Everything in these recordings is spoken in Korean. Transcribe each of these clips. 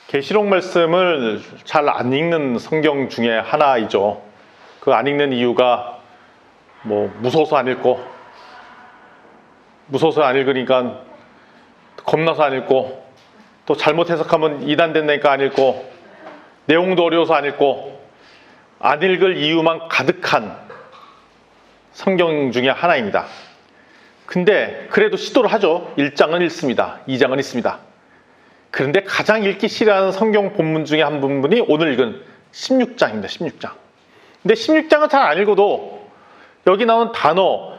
계시록 말씀을 잘 안 읽는 성경 중에 하나이죠. 그 안 읽는 이유가 무서워서 안 읽고, 무서워서 안 읽으니까 겁나서 안 읽고, 또 잘못 해석하면 이단된다니까 안 읽고, 내용도 어려워서 안 읽고, 안 읽을 이유만 가득한 성경 중에 하나입니다. 근데 그래도 시도를 하죠. 1장은 읽습니다. 2장은 읽습니다. 그런데 가장 읽기 싫어하는 성경 본문 중에 한 부분이 오늘 읽은 16장입니다. 16장. 근데 16장은 잘 안 읽어도 여기 나온 단어,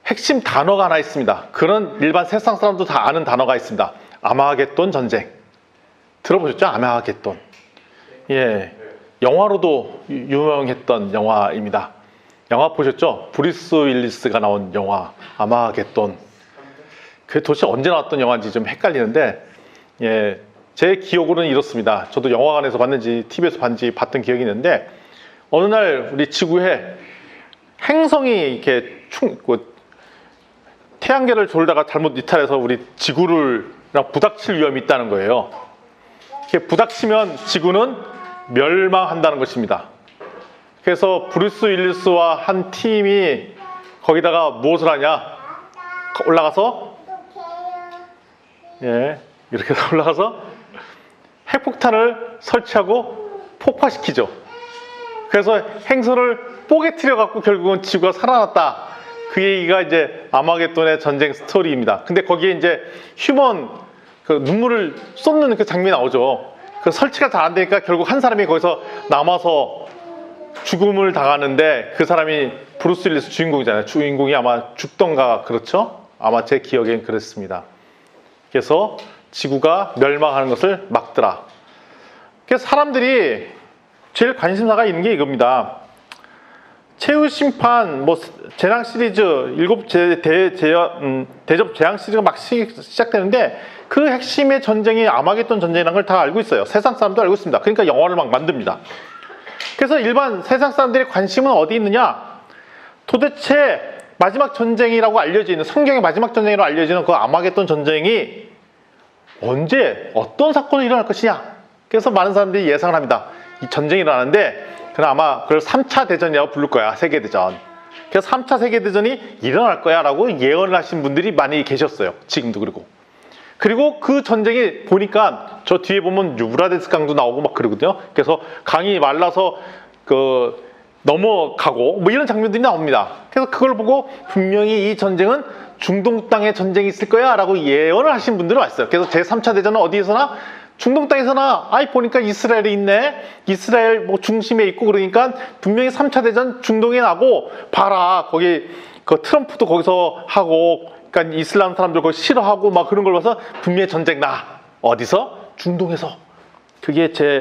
핵심 단어가 하나 있습니다. 그런 일반 세상 사람도 다 아는 단어가 있습니다. 아마겟돈 전쟁. 들어보셨죠? 아마겟돈. 예, 영화로도 유명했던 영화입니다. 영화 보셨죠? 브루스 윌리스가 나온 영화 아마겟돈. 그게 도대체 언제 나왔던 영화인지 좀 헷갈리는데, 예, 제 기억으로는 이렇습니다. 저도 영화관에서 봤는지 TV에서 봤는지 봤던 기억이 있는데, 어느 날 우리 지구에 행성이 이렇게 태양계를 돌다가 잘못 이탈해서 우리 지구를 부닥칠 위험이 있다는 거예요. 이렇게 부닥치면 지구는 멸망한다는 것입니다. 그래서 브루스 윌리스와 한 팀이 거기다가 무엇을 하냐? 올라가서, 예, 이렇게 올라가서 핵폭탄을 설치하고 폭파시키죠. 그래서 행성을 뽀개트려 갖고 결국은 지구가 살아났다. 그 얘기가 이제 아마겟돈의 전쟁 스토리입니다. 근데 거기에 이제 휴먼 눈물을 쏟는 그 장면이 나오죠. 그 설치가 잘 안 되니까 결국 한 사람이 거기서 남아서 죽음을 당하는데, 그 사람이 브루스 윌리스 주인공이잖아요. 주인공이 아마 죽던가, 그렇죠? 아마 제 기억엔 그랬습니다. 그래서 지구가 멸망하는 것을 막더라. 그래서 사람들이 제일 관심사가 있는 게 이겁니다. 최후심판, 재앙 시리즈, 7 대접 재앙 시리즈가 막 시작되는데, 그 핵심의 전쟁이 아마겟돈 전쟁이라는 걸 다 알고 있어요. 세상 사람도 알고 있습니다. 그러니까 영화를 막 만듭니다. 그래서 일반 세상 사람들의 관심은 어디 있느냐? 도대체 마지막 전쟁이라고 알려지는, 성경의 마지막 전쟁이라고 알려지는 그 아마겟돈 전쟁이 언제 어떤 사건이 일어날 것이냐? 그래서 많은 사람들이 예상을 합니다. 이 전쟁이 일어나는데, 그럼 아마 그걸 3차 대전이라고 부를 거야. 세계대전. 그래서 3차 세계대전이 일어날 거야 라고 예언을 하신 분들이 많이 계셨어요. 지금도. 그리고 그 전쟁이 보니까 저 뒤에 보면 유브라데스 강도 나오고 막 그러거든요. 그래서 강이 말라서 넘어가고 이런 장면들이 나옵니다. 그래서 그걸 보고 분명히 이 전쟁은 중동 땅에 전쟁이 있을 거야 라고 예언을 하신 분들이 왔어요. 그래서 제3차 대전은 어디에서나, 중동 땅에서나, 보니까 이스라엘이 있네, 이스라엘 중심에 있고, 그러니까 분명히 3차 대전 중동에 나고, 봐라 거기 트럼프도 거기서 하고, 그러니까 이슬람 사람들 그걸 싫어하고 막 그런 걸 봐서 분명히 전쟁 나. 어디서? 중동에서. 그게 제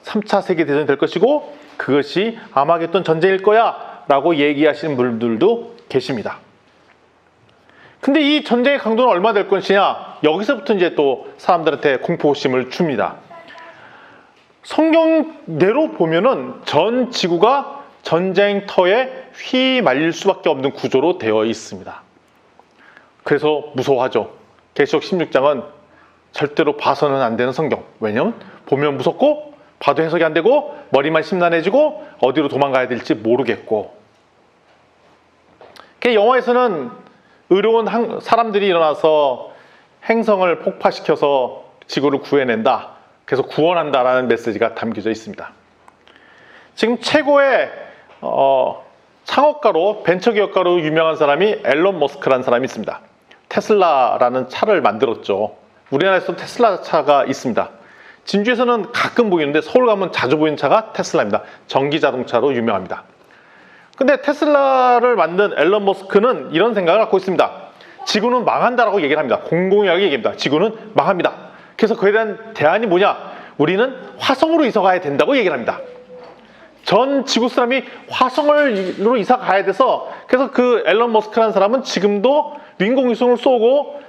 3차 세계대전이 될 것이고, 그것이 아마겟돈 전쟁일 거야 라고 얘기하시는 분들도 계십니다. 근데 이 전쟁의 강도는 얼마 될 것이냐? 여기서부터 이제 또 사람들한테 공포심을 줍니다. 성경대로 보면은 전 지구가 전쟁터에 휘말릴 수밖에 없는 구조로 되어 있습니다. 그래서 무서워하죠. 계시록 16장은 절대로 봐서는 안 되는 성경. 왜냐면 보면 무섭고, 봐도 해석이 안 되고, 머리만 심란해지고, 어디로 도망가야 될지 모르겠고. 영화에서는 의로운 사람들이 일어나서 행성을 폭파시켜서 지구를 구해낸다. 그래서 구원한다라는 메시지가 담겨져 있습니다. 지금 최고의 창업가로, 벤처기업가로 유명한 사람이 앨런 머스크라는 사람이 있습니다. 테슬라라는 차를 만들었죠. 우리나라에서 테슬라 차가 있습니다. 진주에서는 가끔 보이는데 서울 가면 자주 보이는 차가 테슬라입니다. 전기자동차로 유명합니다. 근데 테슬라를 만든 앨런 머스크는 이런 생각을 갖고 있습니다. 지구는 망한다라고 얘기를 합니다. 공공연하게 얘기합니다. 지구는 망합니다. 그래서 그에 대한 대안이 뭐냐? 우리는 화성으로 이사 가야 된다고 얘기를 합니다. 전 지구 사람이 화성으로 이사 가야 돼서, 그래서 그 앨런 머스크라는 사람은 지금도 인공위성을 쏘고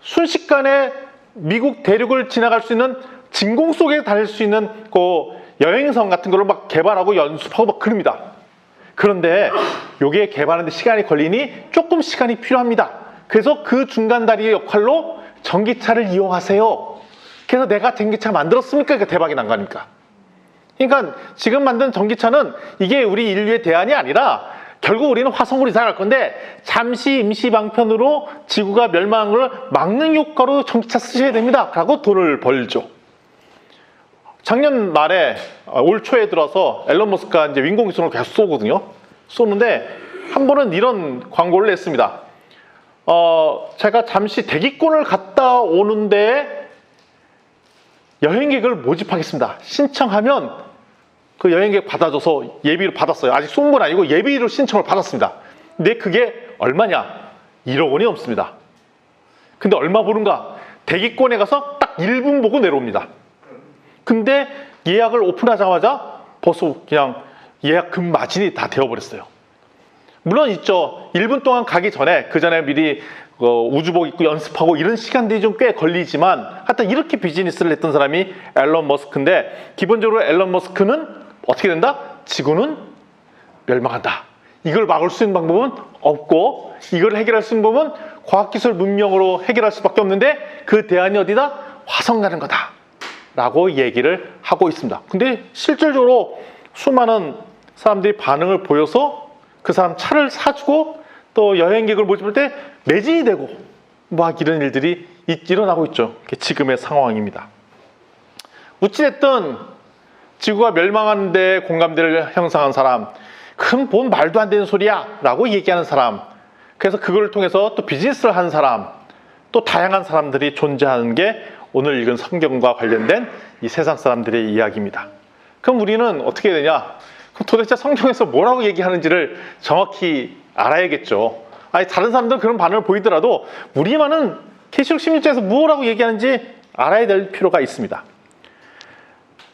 순식간에 미국 대륙을 지나갈 수 있는, 진공 속에 다닐 수 있는 여행선 같은 걸 막 개발하고 연습하고 막 그럽니다. 그런데 요게 개발하는데 시간이 걸리니 조금 시간이 필요합니다. 그래서 그 중간 다리의 역할로 전기차를 이용하세요. 그래서 내가 전기차 만들었으니까 그러니까 대박이 난 거 아닙니까? 그러니까 지금 만든 전기차는 이게 우리 인류의 대안이 아니라 결국 우리는 화성으로 이사 갈 건데 잠시 임시 방편으로 지구가 멸망한 걸 막는 효과로 전기차 쓰셔야 됩니다. 라고 돈을 벌죠. 작년 말에 올 초에 들어서 앨런 머스크가 이제 인공위성을 계속 쏘거든요. 쏘는데 한 번은 이런 광고를 냈습니다. 제가 잠시 대기권을 갔다 오는데 여행객을 모집하겠습니다. 신청하면 그 여행객 받아줘서 예비로 받았어요. 아직 쏜 건 아니고 예비로 신청을 받았습니다. 근데 그게 얼마냐? 1억 원이 넘습니다. 근데 얼마 보는가? 대기권에 가서 딱 1분 보고 내려옵니다. 근데 예약을 오픈하자마자 벌써 그냥 예약 금마진이 다 되어버렸어요. 물론 있죠. 1분 동안 가기 전에 그 전에 미리 우주복 입고 연습하고 이런 시간들이 좀 꽤 걸리지만 하여튼 이렇게 비즈니스를 했던 사람이 앨런 머스크인데 기본적으로 앨런 머스크는 어떻게 된다? 지구는 멸망한다. 이걸 막을 수 있는 방법은 없고 이걸 해결할 수 있는 방법은 과학기술 문명으로 해결할 수밖에 없는데 그 대안이 어디다? 화성 가는 거다. 라고 얘기를 하고 있습니다. 근데 실질적으로 수많은 사람들이 반응을 보여서 그 사람 차를 사주고 또 여행객을 모집할 때 매진이 되고 막 이런 일들이 일어나고 있죠. 지금의 상황입니다. 어찌됐든 지구가 멸망하는데 공감대를 형성한 사람, 그건 뭔 말도 안 되는 소리야 라고 얘기하는 사람, 그래서 그걸 통해서 또 비즈니스를 하는 사람, 또 다양한 사람들이 존재하는 게 오늘 읽은 성경과 관련된 이 세상 사람들의 이야기입니다. 그럼 우리는 어떻게 해야 되냐? 그럼 도대체 성경에서 뭐라고 얘기하는지를 정확히 알아야겠죠. 아니, 다른 사람들은 그런 반응을 보이더라도 우리만은 계시록 16장에서 뭐라고 얘기하는지 알아야 될 필요가 있습니다.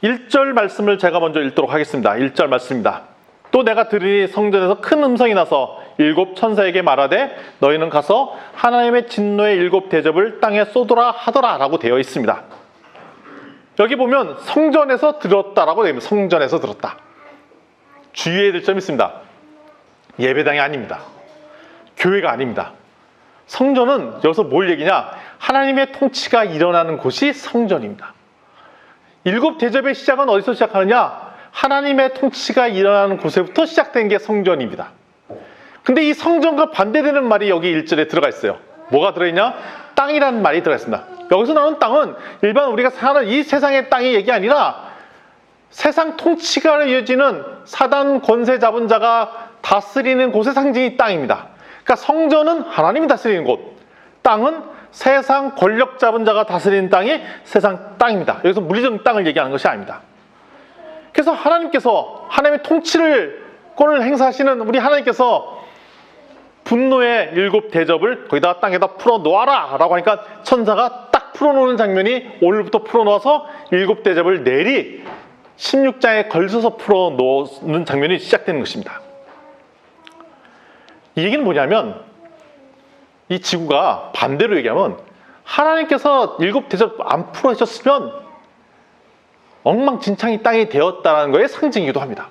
1절 말씀을 제가 먼저 읽도록 하겠습니다. 1절 말씀입니다. 또 내가 들으니 성전에서 큰 음성이 나서 7 천사에게 말하되 너희는 가서 하나님의 진노의 7 대접을 땅에 쏟으라 하더라 라고 되어 있습니다. 여기 보면 성전에서 들었다라고 되어 있습니다. 성전에서 들었다. 주의해야 될 점이 있습니다. 예배당이 아닙니다. 교회가 아닙니다. 성전은 여기서 뭘 얘기냐? 하나님의 통치가 일어나는 곳이 성전입니다. 7 대접의 시작은 어디서 시작하느냐? 하나님의 통치가 일어나는 곳에부터 시작된 게 성전입니다. 근데 이 성전과 반대되는 말이 여기 1절에 들어가 있어요. 뭐가 들어있냐? 땅이라는 말이 들어가 있습니다. 여기서 나오는 땅은 일반 우리가 사는 이 세상의 땅의 얘기 아니라 세상 통치가 이어지는 사단 권세 잡은 자가 다스리는 곳의 상징이 땅입니다. 그러니까 성전은 하나님이 다스리는 곳, 땅은 세상 권력 잡은 자가 다스리는 땅이 세상 땅입니다. 여기서 물리적인 땅을 얘기하는 것이 아닙니다. 그래서 하나님께서 하나님의 통치권을 행사하시는 우리 하나님께서 분노의 7 대접을 거기다 땅에다 풀어놓아라 라고 하니까 천사가 딱 풀어놓는 장면이 오늘부터 풀어놓아서 7 대접을 내리 16장에 걸쳐서 풀어놓는 장면이 시작되는 것입니다. 이 얘기는 뭐냐면 이 지구가 반대로 얘기하면 하나님께서 7 대접 안 풀어주셨으면 엉망진창이 땅이 되었다는 거의 상징이기도 합니다.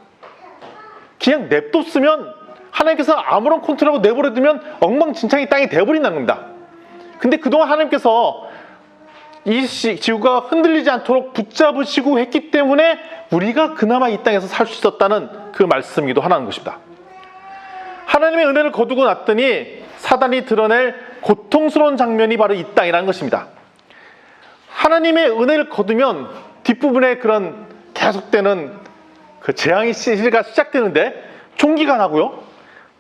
그냥 냅뒀으면 하나님께서 아무런 컨트롤하고 내버려두면 엉망진창이 땅이 되어버린다는 겁니다. 근데 그동안 하나님께서 이 지구가 흔들리지 않도록 붙잡으시고 했기 때문에 우리가 그나마 이 땅에서 살 수 있었다는 그 말씀이기도 하는 것입니다. 하나님의 은혜를 거두고 났더니 사단이 드러낼 고통스러운 장면이 바로 이 땅이라는 것입니다. 하나님의 은혜를 거두면 뒷부분에 그런 계속되는 그 재앙이 시작되는데 총기가 나고요.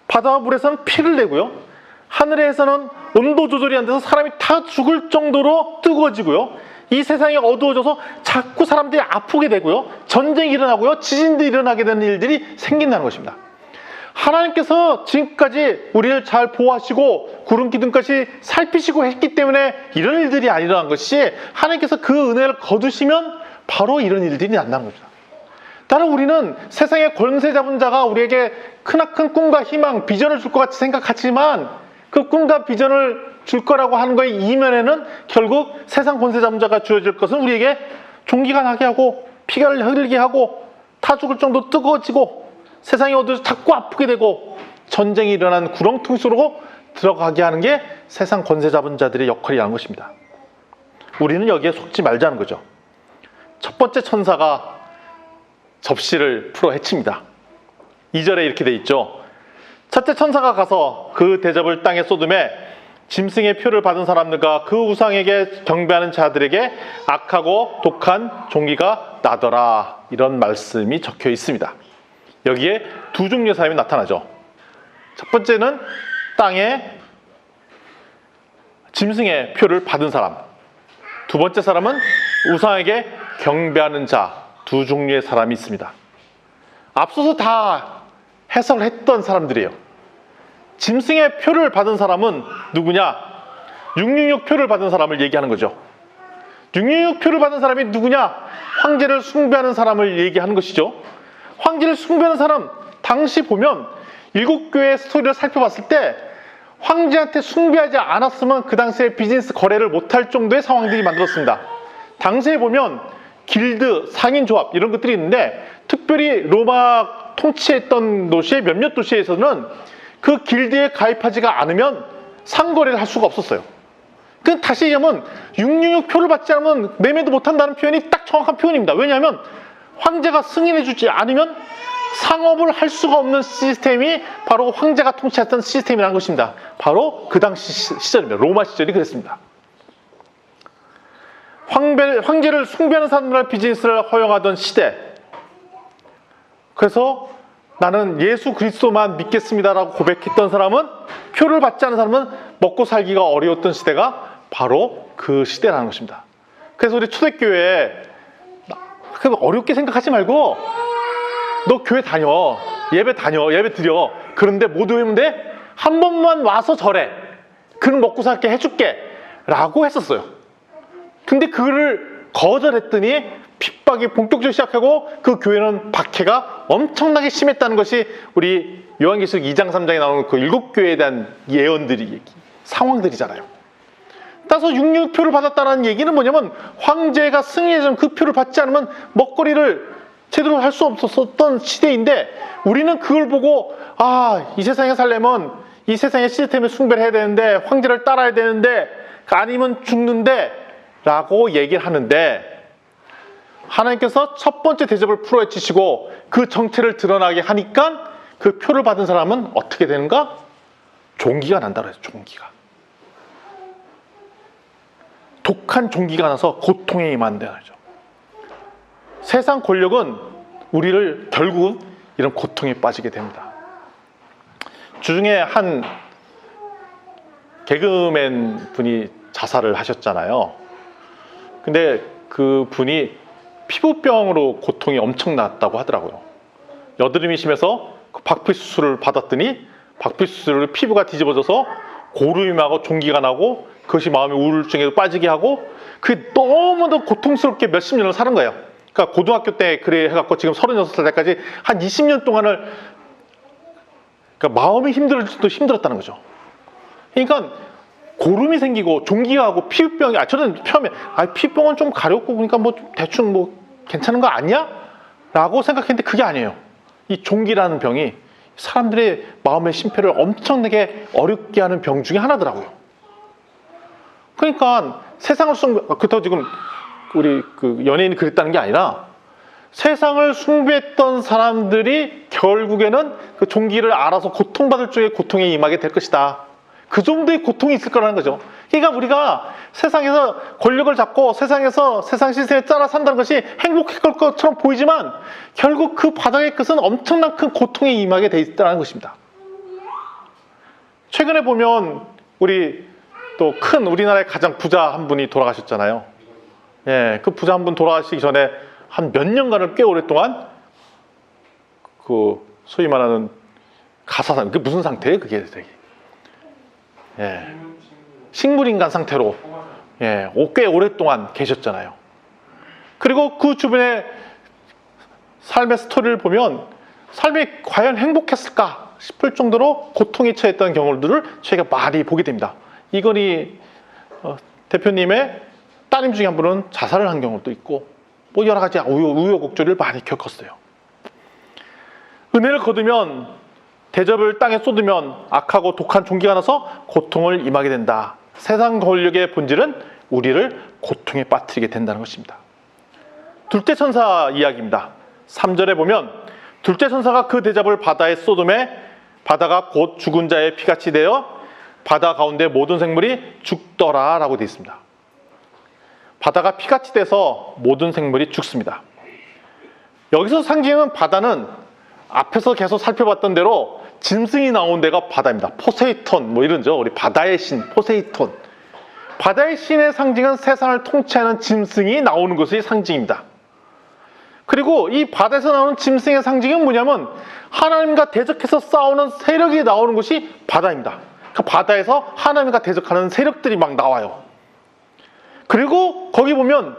바다와 물에서는 피를 내고요. 하늘에서는 온도 조절이 안 돼서 사람이 다 죽을 정도로 뜨거워지고요. 이 세상이 어두워져서 자꾸 사람들이 아프게 되고요. 전쟁이 일어나고요. 지진도 일어나게 되는 일들이 생긴다는 것입니다. 하나님께서 지금까지 우리를 잘 보호하시고 구름 기둥까지 살피시고 했기 때문에 이런 일들이 안 일어난 것이 하나님께서 그 은혜를 거두시면 바로 이런 일들이 난다는 겁니다. 다른 우리는 세상의 권세 잡은 자가 우리에게 크나큰 꿈과 희망, 비전을 줄 것 같이 생각하지만 그 꿈과 비전을 줄 거라고 하는 거의 이면에는 결국 세상 권세 잡은 자가 주어질 것은 우리에게 종기가 나게 하고 피가 흘리게 하고 타 죽을 정도 뜨거워지고 세상이 어두워서 자꾸 아프게 되고 전쟁이 일어나는 구렁텅이 속으로 들어가게 하는 게 세상 권세 잡은 자들의 역할이라는 것입니다. 우리는 여기에 속지 말자는 거죠. 첫 번째 천사가 접시를 풀어 헤칩니다. 2절에 이렇게 돼 있죠. 첫째 천사가 가서 그 대접을 땅에 쏟음에 짐승의 표를 받은 사람들과 그 우상에게 경배하는 자들에게 악하고 독한 종기가 나더라. 이런 말씀이 적혀 있습니다. 여기에 두 종류의 사람이 나타나죠. 첫 번째는 땅에 짐승의 표를 받은 사람, 두 번째 사람은 우상에게 경배하는 자, 두 종류의 사람이 있습니다. 앞서서 다 해석을 했던 사람들이에요. 짐승의 표를 받은 사람은 누구냐? 666 표를 받은 사람을 얘기하는 거죠. 666 표를 받은 사람이 누구냐? 황제를 숭배하는 사람을 얘기하는 것이죠. 황제를 숭배하는 사람, 당시 보면 일곱 교회의 스토리를 살펴봤을 때 황제한테 숭배하지 않았으면 그 당시에 비즈니스 거래를 못할 정도의 상황들이 만들었습니다. 당시에 보면 길드, 상인조합 이런 것들이 있는데 특별히 로마 통치했던 도시의 몇몇 도시에서는 그 길드에 가입하지가 않으면 상거래를 할 수가 없었어요. 그 다시 얘기하면 666 표를 받지 않으면 매매도 못한다는 표현이 딱 정확한 표현입니다. 왜냐하면 황제가 승인해주지 않으면 상업을 할 수가 없는 시스템이 바로 황제가 통치했던 시스템이라는 것입니다. 바로 그 당시 시절입니다. 로마 시절이 그랬습니다. 황제를 숭배하는 사람들의 비즈니스를 허용하던 시대. 그래서 나는 예수 그리스도만 믿겠습니다라고 고백했던 사람은, 표를 받지 않은 사람은 먹고 살기가 어려웠던 시대가 바로 그 시대라는 것입니다. 그래서 우리 초대교회에 어렵게 생각하지 말고 너 교회 다녀, 예배 다녀, 예배 드려. 그런데 모두 했는데 한 번만 와서 절해. 그는 먹고 살게 해줄게 라고 했었어요. 근데 그거를 거절했더니 핍박이 본격적으로 시작하고 그 교회는 박해가 엄청나게 심했다는 것이 우리 요한계시록 2장 3장에 나오는 그 일곱 교회에 대한 예언들이, 상황들이잖아요. 따라서 666표를 받았다는 얘기는 뭐냐면 황제가 승리해준 그 표를 받지 않으면 먹거리를 제대로 할 수 없었던 시대인데 우리는 그걸 보고 이 세상에 살려면 이 세상의 시스템에 숭배를 해야 되는데 황제를 따라야 되는데 아니면 죽는데 라고 얘기를 하는데 하나님께서 첫 번째 대접을 풀어헤치시고 그 정체를 드러나게 하니까 그 표를 받은 사람은 어떻게 되는가? 종기가 난다 그래요. 종기가. 독한 종기가 나서 고통에 임한다는 거죠. 세상 권력은 우리를 결국 이런 고통에 빠지게 됩니다. 주중에 한 개그맨 분이 자살을 하셨잖아요. 근데 그 분이 피부병으로 고통이 엄청났다고 하더라고요. 여드름이 심해서 박피 수술을 받았더니 박피 수술로 피부가 뒤집어져서 고름이 나고 종기가 나고 그것이 마음의 우울증에 빠지게 하고 그게 너무도 고통스럽게 몇십 년을 사는 거예요. 그러니까 고등학교 때 그래 해갖고 지금 36살 때까지 한 20년 동안을 그러니까 마음이 힘들었다는 거죠. 그러니까 고름이 생기고 종기가 하고 피부병이 저는 처음에 피부병은 좀 가렵고 그러니까 뭐 대충 뭐 괜찮은 거 아니야? 라고 생각했는데 그게 아니에요. 이 종기라는 병이 사람들의 마음의 심폐를 엄청나게 어렵게 하는 병 중에 하나더라고요. 그러니까 세상을 그렇다고 지금 우리 그 연예인이 그랬다는 게 아니라 세상을 숭배했던 사람들이 결국에는 그 종기를 알아서 고통받을 쪽에 고통에 임하게 될 것이다. 그 정도의 고통이 있을 거라는 거죠. 그러니까 우리가 세상에서 권력을 잡고 세상에서 세상 시스템에 따라 산다는 것이 행복할 것처럼 보이지만 결국 그 바닥의 끝은 엄청난 큰 고통에 임하게 돼 있다는 것입니다. 최근에 보면 우리 또 큰 우리나라의 가장 부자 한 분이 돌아가셨잖아요. 예, 그 부자 한 분 돌아가시기 전에 한 몇 년간을 꽤 오랫동안 그 소위 말하는 가사상, 그게 무슨 상태예요? 그게 되게. 예, 식물인간 상태로 꽤 오랫동안 계셨잖아요. 그리고 그 주변에 삶의 스토리를 보면 삶이 과연 행복했을까 싶을 정도로 고통에 처했던 경우들을 저희가 많이 보게 됩니다. 이건희 대표님의 따님 중에 한 분은 자살을 한 경우도 있고 뭐 여러 가지 우여곡절을 많이 겪었어요. 은혜를 거두면 대접을 땅에 쏟으면 악하고 독한 종기가 나서 고통을 임하게 된다. 세상 권력의 본질은 우리를 고통에 빠뜨리게 된다는 것입니다. 둘째 천사 이야기입니다. 3절에 보면 둘째 천사가 그 대접을 바다에 쏟음에 바다가 곧 죽은 자의 피같이 되어 바다 가운데 모든 생물이 죽더라 라고 되어 있습니다. 바다가 피같이 돼서 모든 생물이 죽습니다. 여기서 상징은 바다는 앞에서 계속 살펴봤던 대로 짐승이 나온 데가 바다입니다. 포세이톤 뭐 이런죠. 우리 바다의 신 포세이톤. 바다의 신의 상징은 세상을 통치하는 짐승이 나오는 것이 상징입니다. 그리고 이 바다에서 나오는 짐승의 상징은 뭐냐면 하나님과 대적해서 싸우는 세력이 나오는 것이 바다입니다. 그러니까 바다에서 하나님과 대적하는 세력들이 막 나와요. 그리고 거기 보면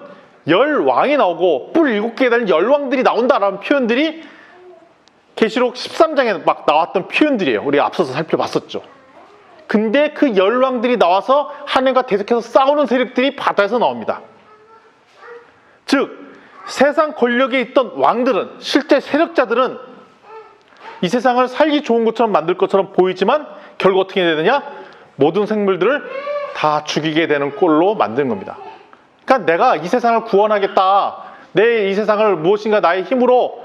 열왕이 나오고 뿔 7개에 달린 열왕들이 나온다라는 표현들이 계시록 13장에 막 나왔던 표현들이에요. 우리가 앞서서 살펴봤었죠. 근데 그 열왕들이 나와서 하나님과 대적해서 싸우는 세력들이 바다에서 나옵니다. 즉 세상 권력에 있던 왕들은, 실제 세력자들은 이 세상을 살기 좋은 것처럼 만들 것처럼 보이지만 결국 어떻게 되느냐? 모든 생물들을 다 죽이게 되는 꼴로 만드는 겁니다. 그러니까 내가 이 세상을 구원하겠다, 내 이 세상을 무엇인가 나의 힘으로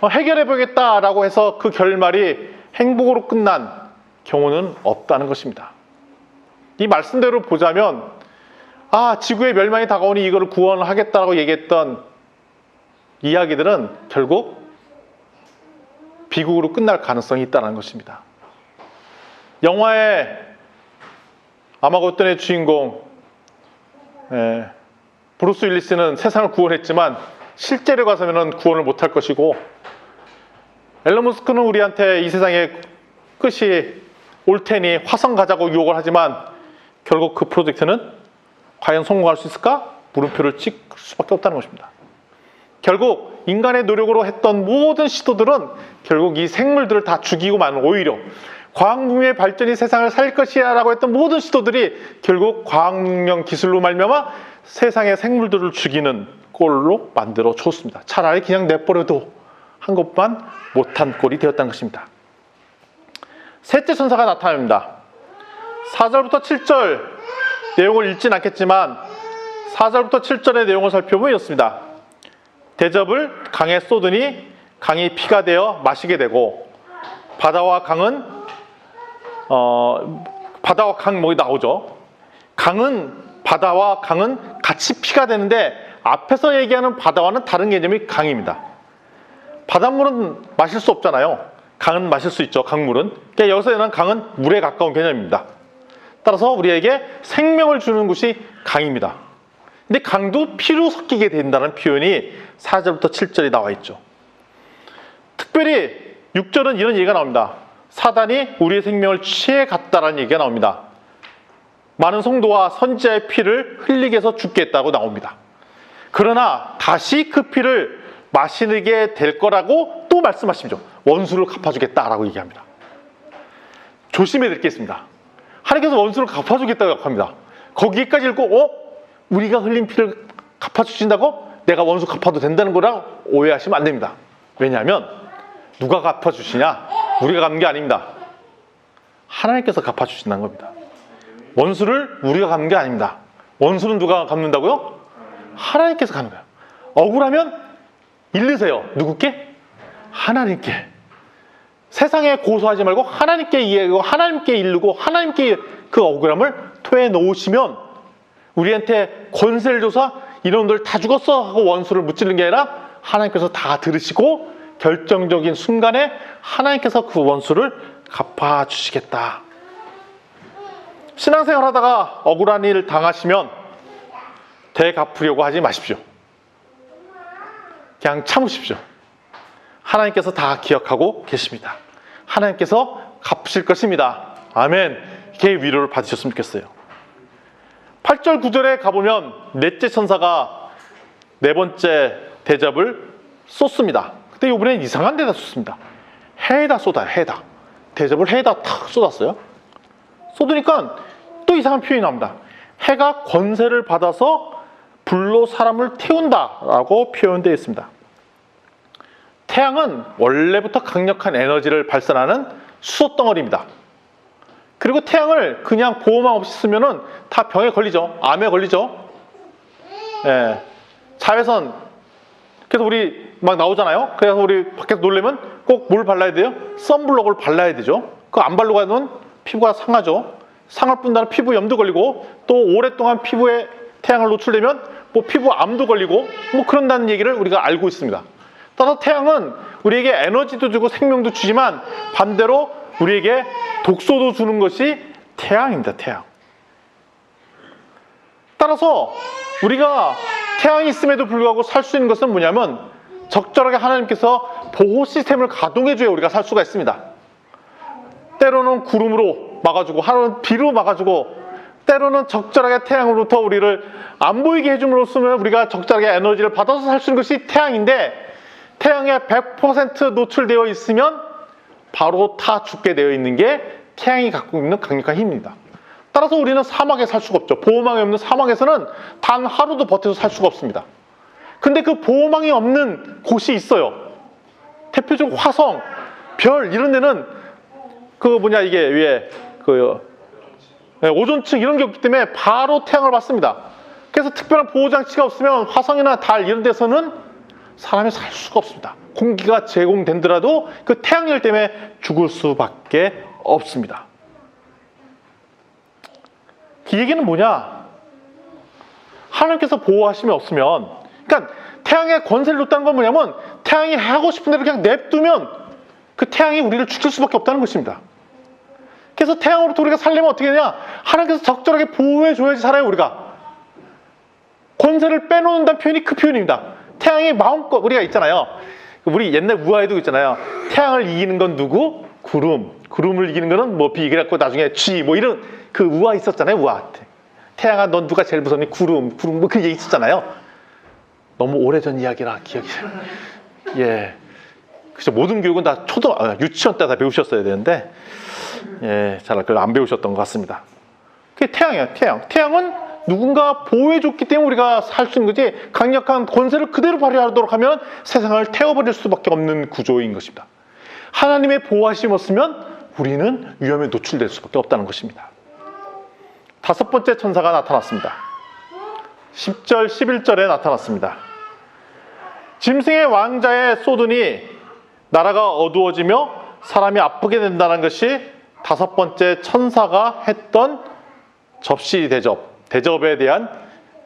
해결해보겠다라고 해서 그 결말이 행복으로 끝난 경우는 없다는 것입니다. 이 말씀대로 보자면 지구의 멸망이 다가오니 이거를 구원하겠다라고 얘기했던 이야기들은 결국 비극으로 끝날 가능성이 있다는 것입니다. 영화의 아마겟돈의 주인공 브루스 윌리스는 세상을 구원했지만 실제로 가서는 구원을 못할 것이고, 앨런 머스크는 우리한테 이 세상의 끝이 올 테니 화성 가자고 유혹을 하지만 결국 그 프로젝트는 과연 성공할 수 있을까? 물음표를 찍을 수밖에 없다는 것입니다. 결국 인간의 노력으로 했던 모든 시도들은 결국 이 생물들을 다 죽이고 마는, 오히려 과학문명의 발전이 세상을 살릴 것이야 라고 했던 모든 시도들이 결국 과학문명 기술로 말미암아 세상의 생물들을 죽이는 꼴로 만들어 줬습니다. 차라리 그냥 내버려도 한 것만 못한 꼴이 되었다는 것입니다. 셋째 천사가 나타납니다. 4절부터 7절 내용을 읽진 않겠지만 4절부터 7절의 내용을 살펴보면 이렇습니다. 대접을 강에 쏟으니 강이 피가 되어 마시게 되고, 바다와 강은 바다와 강 뭐 나오죠. 바다와 강은 같이 피가 되는데 앞에서 얘기하는 바다와는 다른 개념이 강입니다. 바닷물은 마실 수 없잖아요. 강은 마실 수 있죠. 강물은. 그러니까 여기서 얘기하는 강은 물에 가까운 개념입니다. 따라서 우리에게 생명을 주는 곳이 강입니다. 근데 강도 피로 섞이게 된다는 표현이 4절부터 7절에 나와 있죠. 특별히 6절은 이런 얘기가 나옵니다. 사단이 우리의 생명을 취해갔다라는 얘기가 나옵니다. 많은 성도와 선지자의 피를 흘리게 해서 죽겠다고 나옵니다. 그러나 다시 그 피를 마시게 될 거라고 또 말씀하시죠. 원수를 갚아주겠다라고 얘기합니다. 조심해야 될 게 있습니다. 하나님께서 원수를 갚아주겠다고 합니다. 거기까지 읽고 우리가 흘린 피를 갚아주신다고? 내가 원수 갚아도 된다는 거라 오해하시면 안 됩니다. 왜냐하면 누가 갚아주시냐? 우리가 갚는 게 아닙니다. 하나님께서 갚아주신다는 겁니다. 원수를 우리가 갚는 게 아닙니다. 원수는 누가 갚는다고요? 하나님께서 갚는 거예요. 억울하면 일르세요. 누구께? 하나님께. 세상에 고소하지 말고 하나님께 이해하고 하나님께 일르고 하나님께 그 억울함을 토해 놓으시면, 우리한테 권세를 줘서 이놈들 다 죽었어 하고 원수를 무찌르는 게 아니라 하나님께서 다 들으시고 결정적인 순간에 하나님께서 그 원수를 갚아주시겠다. 신앙생활 하다가 억울한 일을 당하시면 되갚으려고 하지 마십시오. 그냥 참으십시오. 하나님께서 다 기억하고 계십니다. 하나님께서 갚으실 것입니다. 아멘. 이렇게 위로를 받으셨으면 좋겠어요. 8절 9절에 가보면 넷째 천사가 네 번째 대접을 쏟습니다. 근데 이번엔 이상한 데다 쏟습니다. 해에다 쏟아요. 해에다. 대접을 해에다 탁 쏟았어요. 쏟으니까 또 이상한 표현이 나옵니다. 해가 권세를 받아서 불로 사람을 태운다라고 표현되어 있습니다. 태양은 원래부터 강력한 에너지를 발산하는 수소 덩어리입니다. 그리고 태양을 그냥 보호막 없이 쓰면은 다 병에 걸리죠. 암에 걸리죠. 예. 자외선. 그래서 우리 막 나오잖아요. 그래서 우리 밖에서 놀려면 꼭 뭘 발라야 돼요? 선블록을 발라야 되죠. 그거 안 바르고 하면 피부가 상하죠. 상할 뿐 아니라 피부 염도 걸리고 또 오랫동안 피부에 태양을 노출되면 뭐 피부 암도 걸리고 뭐 그런다는 얘기를 우리가 알고 있습니다. 따라서 태양은 우리에게 에너지도 주고 생명도 주지만 반대로 우리에게 독소도 주는 것이 태양입니다. 태양. 따라서 우리가 태양이 있음에도 불구하고 살 수 있는 것은 뭐냐면 적절하게 하나님께서 보호 시스템을 가동해줘야 우리가 살 수가 있습니다. 때로는 구름으로 막아주고 하루는 비로 막아주고 때로는 적절하게 태양으로부터 우리를 안 보이게 해줌으로써 우리가 적절하게 에너지를 받아서 살 수 있는 것이 태양인데 태양에 100% 노출되어 있으면 바로 타 죽게 되어 있는 게 태양이 갖고 있는 강력한 힘입니다. 따라서 우리는 사막에 살 수가 없죠. 보호망이 없는 사막에서는 단 하루도 버텨서 살 수가 없습니다. 근데 그 보호망이 없는 곳이 있어요. 대표적으로 화성, 별 이런 데는 이게 위에 오존층 이런 게 없기 때문에 바로 태양을 받습니다. 그래서 특별한 보호장치가 없으면 화성이나 달 이런 데서는 사람이 살 수가 없습니다. 공기가 제공된더라도 그 태양열 때문에 죽을 수밖에 없습니다. 이 얘기는 뭐냐? 하나님께서 보호하심이 없으면, 그러니까 태양의 권세를 줬다는 건 뭐냐면 태양이 하고 싶은 대로 그냥 냅두면 그 태양이 우리를 죽일 수밖에 없다는 것입니다. 그래서 태양으로부터 우리가 살려면 어떻게 되냐? 하나님께서 적절하게 보호해줘야지 살아요. 우리가 권세를 빼놓는다는 표현이 그 표현입니다. 태양이 마음껏 우리가 있잖아요. 우리 옛날 우화에도 있잖아요. 태양을 이기는 건 누구? 구름을 이기는 거는 뭐 비. 그래갖고 나중에 쥐 뭐 이런 그 우화 있었잖아요. 우화. 태양아 넌 누가 제일 무섭니? 구름 뭐 그 얘기 있었잖아요. 너무 오래전 이야기라 기억이 예. 그래서 모든 교육은 다 유치원 때 다 배우셨어야 되는데 잘 그걸 안 배우셨던 것 같습니다. 그게 태양이에요. 태양은 누군가 보호해줬기 때문에 우리가 살 수 있는 거지 강력한 권세를 그대로 발휘하도록 하면 세상을 태워버릴 수밖에 없는 구조인 것입니다. 하나님의 보호하심이 없으면 우리는 위험에 노출될 수밖에 없다는 것입니다. 5번째 천사가 나타났습니다. 10절, 11절에 나타났습니다. 짐승의 왕자에 쏟으니 나라가 어두워지며 사람이 아프게 된다는 것이 5번째 천사가 했던 접시 대접에 대한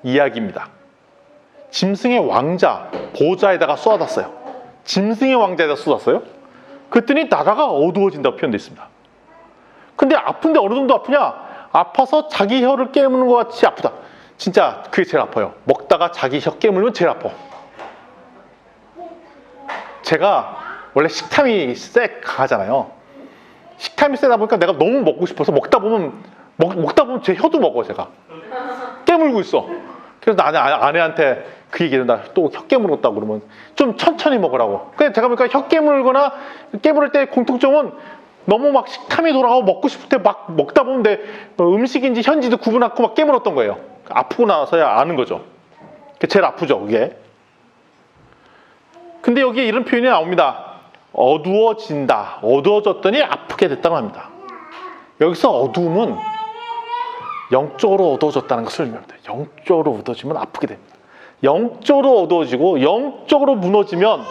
이야기입니다. 짐승의 왕자, 보좌에다가 쏟았어요. 짐승의 왕자에다 쏟았어요. 그랬더니 나라가 어두워진다고 표현되어 있습니다. 근데 아픈데 어느 정도 아프냐? 아파서 자기 혀를 깨무는 것 같이 아프다. 진짜 그게 제일 아파요. 먹다가 자기 혀 깨물면 제일 아파. 제가 원래 식탐이 강하잖아요. 식탐이 세다 보니까 내가 너무 먹고 싶어서 먹다 보면 제 혀도 먹어. 제가 깨물고 있어. 그래서 나 아내한테 그 얘기를 나 또 혀 깨물었다고 그러면 좀 천천히 먹으라고. 근데 제가 보니까 혀 깨물거나 깨물을 때 공통점은 너무 막 식탐이 돌아가고 먹고 싶을 때 막 먹다 보면 내 음식인지 현지도 구분 않고 막 깨물었던 거예요. 아프고 나서야 아는 거죠. 그게 제일 아프죠, 그게. 근데 여기에 이런 표현이 나옵니다. 어두워진다. 어두워졌더니 아프게 됐다고 합니다. 여기서 어두움은 영적으로 어두워졌다는 것을 의미합니다. 영적으로 어두워지면 아프게 됩니다. 영적으로 어두워지고 영적으로 무너지면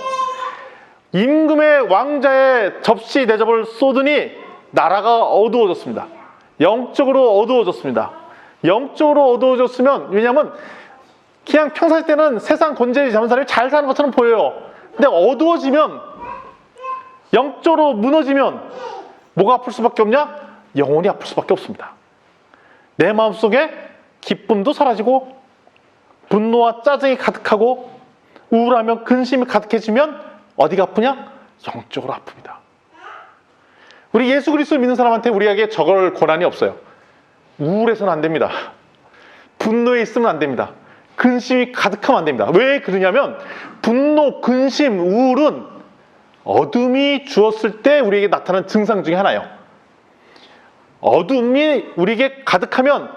임금의 왕자의 접시 대접을 쏟으니 나라가 어두워졌습니다. 영적으로 어두워졌습니다. 영적으로 어두워졌으면, 왜냐하면 그냥 평상시 때는 세상 권세 잡은 사람이 잘 사는 것처럼 보여요. 근데 어두워지면, 영적으로 무너지면 뭐가 아플 수밖에 없냐? 영혼이 아플 수밖에 없습니다. 내 마음속에 기쁨도 사라지고 분노와 짜증이 가득하고 우울하며 근심이 가득해지면 어디가 아프냐? 영적으로 아픕니다. 우리 예수 그리스도를 믿는 사람한테 우리에게 저걸 권한이 없어요. 우울해서는 안 됩니다. 분노에 있으면 안 됩니다. 근심이 가득하면 안 됩니다. 왜 그러냐면 분노, 근심, 우울은 어둠이 주었을 때 우리에게 나타나는 증상 중에 하나예요. 어둠이 우리에게 가득하면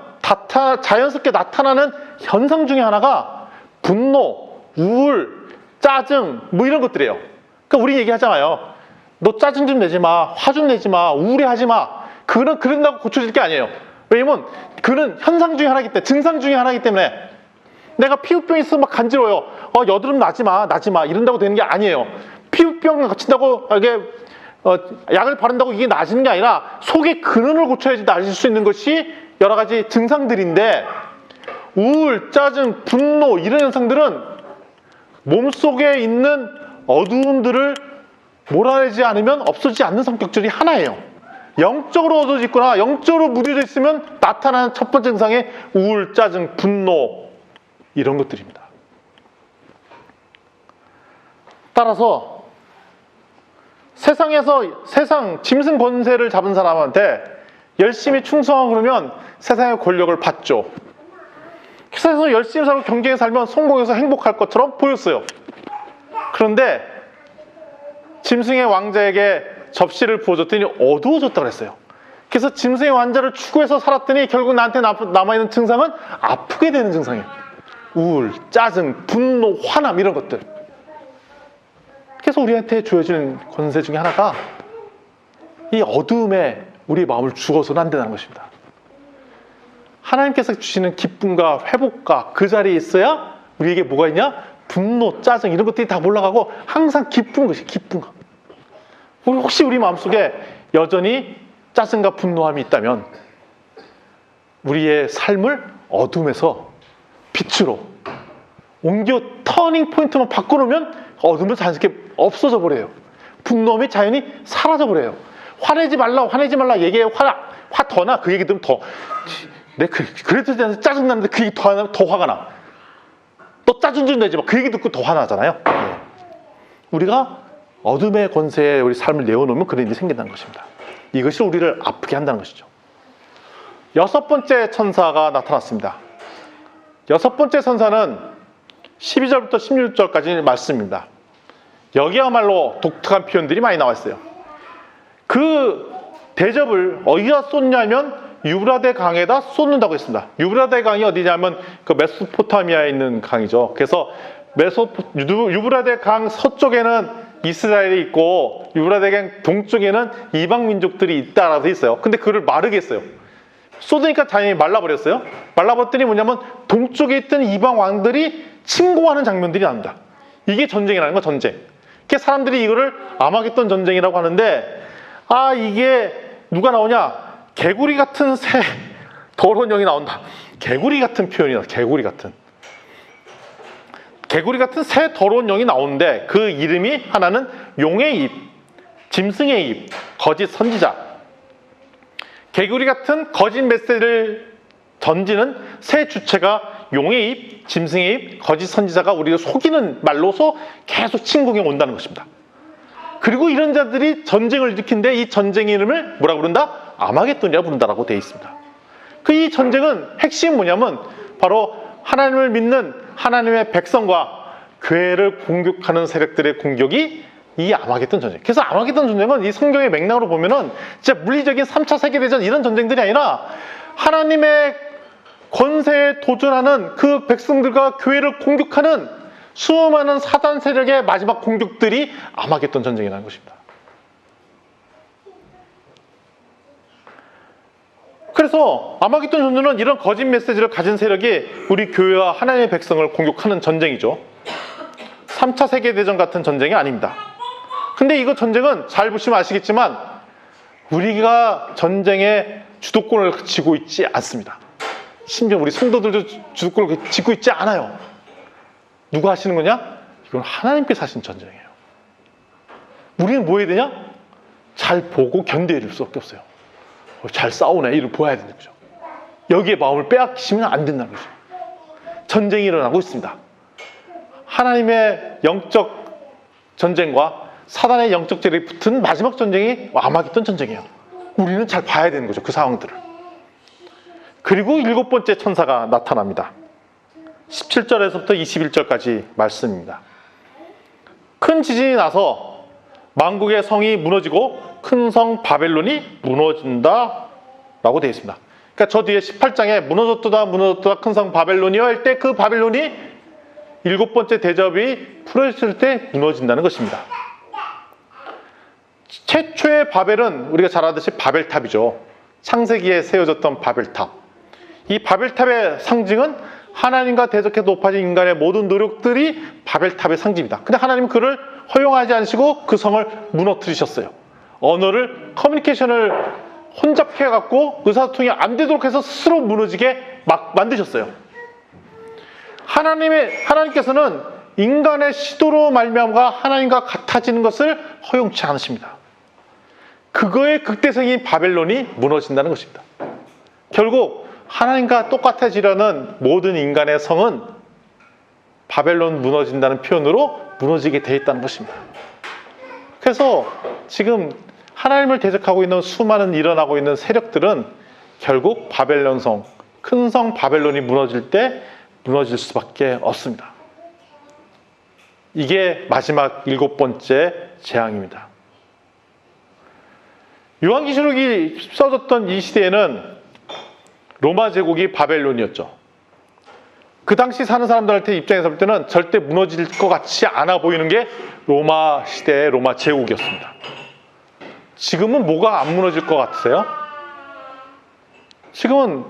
자연스럽게 나타나는 현상 중에 하나가 분노, 우울, 짜증 뭐 이런 것들이에요. 그러니까 우리 얘기하잖아요. 너 짜증 좀 내지 마, 화 좀 내지 마, 우울해하지 마. 그는 그런다고 고쳐질 게 아니에요. 왜냐면 그는 현상 중에 하나이기 때문에, 증상 중에 하나이기 때문에 내가 피부병이 있어서 막 간지러워요. 여드름 나지 마 이런다고 되는 게 아니에요. 피부병 고친다고 이게 약을 바른다고 이게 나아지는 게 아니라 속의 근원을 고쳐야지 나아질 수 있는 것이 여러 가지 증상들인데, 우울, 짜증, 분노 이런 현상들은 몸속에 있는 어두움들을 몰아내지 않으면 없어지지 않는 성격들이 하나예요. 영적으로 어두워져 있거나 영적으로 무뎌져 있으면 나타나는 첫 번째 증상이 우울, 짜증, 분노 이런 것들입니다. 따라서 세상 짐승 권세를 잡은 사람한테 열심히 충성하고 그러면 세상의 권력을 받죠. 세상에서 열심히 살고 경쟁에 살면 성공해서 행복할 것처럼 보였어요. 그런데 짐승의 왕자에게 접시를 부어줬더니 어두워졌다고 그랬어요. 그래서 짐승의 왕자를 추구해서 살았더니 결국 나한테 남아있는 증상은 아프게 되는 증상이에요. 우울, 짜증, 분노, 화남 이런 것들. 그래서 우리한테 주어지는 권세 중에 하나가 이 어두움에 우리의 마음을 죽어서는 안 된다는 것입니다. 하나님께서 주시는 기쁨과 회복과 그 자리에 있어야 우리에게 뭐가 있냐? 분노, 짜증 이런 것들이 다 올라가고 항상 기쁜 것이 기쁜 것. 혹시 우리 마음속에 여전히 짜증과 분노함이 있다면 우리의 삶을 어둠에서 빛으로 옮겨 터닝 포인트만 바꿔놓으면 어둠은 자연스럽게 없어져 버려요. 분노함이 자연히 사라져 버려요. 화내지 말라 얘기해. 화 더 나. 그 얘기 들으면 더 그래도 짜증나는데 그 얘기 더 화가 나. 너 짜증 좀 내지 마. 그 얘기 듣고 더 화나잖아요. 네. 우리가 어둠의 권세에 우리 삶을 내어놓으면 그런 일이 생긴다는 것입니다. 이것이 우리를 아프게 한다는 것이죠. 여섯 번째 천사가 나타났습니다. 여섯 번째 천사는 12절부터 16절까지 말씀입니다. 여기야말로 독특한 표현들이 많이 나와 있어요. 그 대접을 어디다 쏟냐면 유브라데 강에다 쏟는다고 했습니다. 유브라데 강이 어디냐면 그 메소포타미아에 있는 강이죠. 그래서 유브라데 강 서쪽에는 이스라엘이 있고 유브라데 강 동쪽에는 이방 민족들이 있다라고 돼 있어요. 근데 그를 마르게 했어요. 쏟으니까 자연히 말라버렸어요. 말라버렸더니 뭐냐면 동쪽에 있던 이방 왕들이 침공하는 장면들이 나옵니다. 이게 전쟁이라는 거, 전쟁. 그래서 사람들이 이거를 아마겟돈 전쟁이라고 하는데, 이게 누가 나오냐? 개구리 같은 새 더러운 영이 나온다. 개구리 같은 표현이다. 개구리 같은 새 더러운 영이 나오는데 그 이름이 하나는 용의 입, 짐승의 입, 거짓 선지자. 개구리 같은 거짓 메시지를 던지는 새 주체가 용의 입, 짐승의 입, 거짓 선지자가 우리를 속이는 말로서 계속 침공해 온다는 것입니다. 그리고 이런 자들이 전쟁을 일으킨데 이 전쟁의 이름을 뭐라고 부른다? 아마겟돈이라고 부른다라고 되어 있습니다. 그 이 전쟁은 핵심이 뭐냐면 바로 하나님을 믿는 하나님의 백성과 교회를 공격하는 세력들의 공격이 이 아마겟돈 전쟁. 그래서 아마겟돈 전쟁은 이 성경의 맥락으로 보면은 진짜 물리적인 3차 세계대전 이런 전쟁들이 아니라 하나님의 권세에 도전하는 그 백성들과 교회를 공격하는 수많은 사단 세력의 마지막 공격들이 아마겟돈 전쟁이라는 것입니다. 그래서 아마겟돈 전쟁은 이런 거짓 메시지를 가진 세력이 우리 교회와 하나님의 백성을 공격하는 전쟁이죠. 3차 세계대전 같은 전쟁이 아닙니다. 근데 이거 전쟁은 잘 보시면 아시겠지만 우리가 전쟁의 주도권을 쥐고 있지 않습니다. 심지어 우리 성도들도 주도권을 쥐고 있지 않아요. 누가 하시는 거냐? 이건 하나님께서 하신 전쟁이에요. 우리는 뭐 해야 되냐? 잘 보고 견뎌야 될 수밖에 없어요. 잘 싸우네, 이를 보아야 되는 거죠. 여기에 마음을 빼앗기시면 안 된다는 거죠. 전쟁이 일어나고 있습니다. 하나님의 영적 전쟁과 사단의 영적 재력이 붙은 마지막 전쟁이 아마겟돈 전쟁이에요. 우리는 잘 봐야 되는 거죠, 그 상황들을. 그리고 일곱 번째 천사가 나타납니다. 17절에서부터 21절까지 말씀입니다. 큰 지진이 나서 만국의 성이 무너지고 큰 성 바벨론이 무너진다 라고 되어 있습니다. 그러니까 저 뒤에 18장에 무너졌도다 큰 성 바벨론이요 할 때 그 바벨론이 일곱 번째 대접이 풀어졌을 때 무너진다는 것입니다. 최초의 바벨은 우리가 잘 아듯이 바벨탑이죠. 창세기에 세워졌던 바벨탑. 이 바벨탑의 상징은 하나님과 대적해 높아진 인간의 모든 노력들이 바벨탑의 상징입니다. 근데 하나님은 그를 허용하지 않으시고 그 성을 무너뜨리셨어요. 언어를, 커뮤니케이션을 혼잡해 갖고 의사소통이 안 되도록 해서 스스로 무너지게 막 만드셨어요. 하나님께서는 인간의 시도로 말미암아 하나님과 같아지는 것을 허용치 않으십니다. 그거의 극대성인 바벨론이 무너진다는 것입니다. 결국 하나님과 똑같아지려는 모든 인간의 성은 바벨론 무너진다는 표현으로 무너지게 돼 있다는 것입니다. 그래서 지금 하나님을 대적하고 있는 수많은 일어나고 있는 세력들은 결국 바벨론 성, 큰 성 바벨론이 무너질 때 무너질 수밖에 없습니다. 이게 마지막 7번째 재앙입니다. 요한계시록이 써졌던 이 시대에는 로마 제국이 바벨론이었죠. 그 당시 사는 사람들한테 입장에서 볼 때는 절대 무너질 것 같지 않아 보이는 게 로마 시대의 로마 제국이었습니다. 지금은 뭐가 안 무너질 것 같으세요? 지금은